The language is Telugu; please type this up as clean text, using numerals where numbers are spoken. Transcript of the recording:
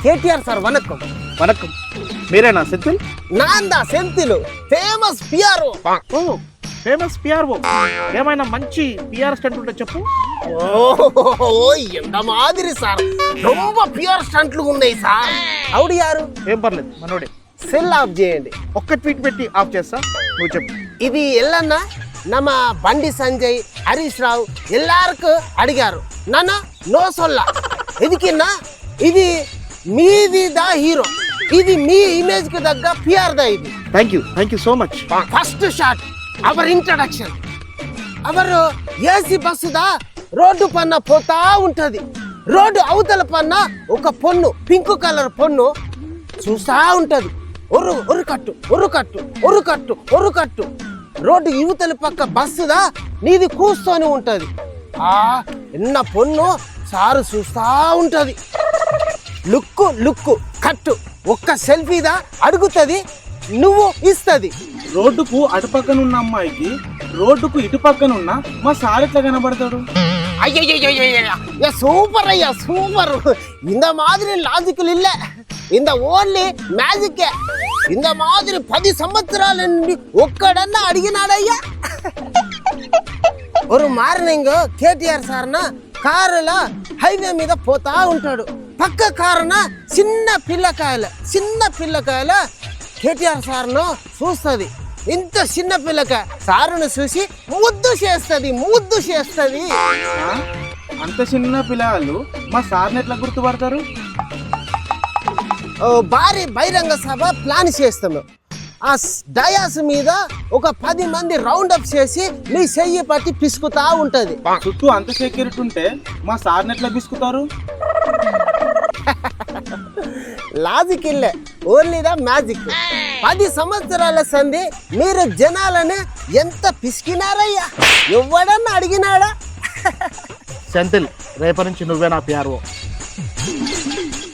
కేటీఆర్ సార్ వనక్కం. వనక్కం. మీరేనా సెంథిల్? నాందా Senthil, famous PRO. Famous PRO. ఏమైనా మంచి పిఆర్ స్టంట్ ఉంటే చెప్పు. ఓ ఎంత మాదిరి సార్, రొంబ పిఆర్ స్టంట్లు ఉన్నాయి సార్. అవుడు యారు? ఏం పర్లేదు, మనోడే. సెల్ ఆఫ్ చేయండి. ఒక్క ట్వీట్ పెట్టి ఆఫ్ చేస్తా, నువ్వు చెప్పు. ఇది ఎల్లన్నా ನಮ್ಮ ಬಂಡಿ ಸಂಜಯ್ ಹರೀಶ್ ರಾವ್ ಎಲ್ಲಾರ್ಕು ಅಡಿಗಾರು ನಾನ ನೋ ಸೊಲ್ಲ ಇದಕ್ಕಿನ್ನ ఇది మీది దా హీరో, ఇది మీ ఇమేజ్ కి తగ్గ పిఆర్ దా. ఇది thank you so much. First shot our introduction. అవరు ఏసీ బస్సు దా రోడ్డు పన్న పోతా ఉంటది. రోడ్డు అవతల పన్న ఒక పొన్ను, పింక్ కలర్ పొన్ను చూస్తా ఉంటది. ఒరు కట్టు. రోడ్డు యువతల పక్క బస్సుదా నీది కూస్తూనే ఉంటది. ఎన్న పొన్ను సారు చూస్తా ఉంటది. లుక్కు కట్టు ఒక్క సెల్ఫీదా అడుగుతుంది, నువ్వు ఇస్తుంది. రోడ్డుకు అటుపక్కన ఉన్న అమ్మాయికి రోడ్డుకు ఇటు పక్కన ఉన్న మా సార్ ఎట్లా కనబడతాడు? అయ్యయ్య సూపర్ అయ్యా సూపర్. ఇంత మాదిరి లాజికల్ ఇల్ల, ఇంత ఓన్లీ మ్యాజిక్. ఇంత మాదిరి 10 సంవత్సరాల నుండి ఒక్కడన్నా అడిగినాడయ్యా. ఒక మార్నింగ్ కేటీఆర్ సార్న కారులో హైవే మీద పోతా ఉంటాడు. పక్క కారున చిన్న పిల్లకాయల కేటీఆర్ సార్ను చూస్తుంది. ఇంత చిన్న పిల్లకాయ సారును చూసి ముద్దు చేస్తుంది. అంత చిన్న పిల్లలు మా సార్ని ఎట్లా గుర్తుపడతారు? భారీ బహిరంగ సభ ప్లాన్ చేస్తాము. ఆ డయాస్ మీద ఒక 10 మంది రౌండ్ అప్ చేసి మీ చెయ్యి పట్టి పిసుకుతా ఉంటది. చుట్టూ అంత సెక్యూరిటీ ఉంటే మా సార్ని ఎట్లా పిసుకుతారు? లాజిక్ ఇల్లే, ఓన్లీ ద మ్యాజిక్. 10 సంవత్సరాల సంధి మీరు జనాలను ఎంత పిసికినారయ్యా, ఎవడన్నా అడిగినాడా? సెంథిల్, రేపటి నుంచి నువ్వే నా పిఆర్ఓ.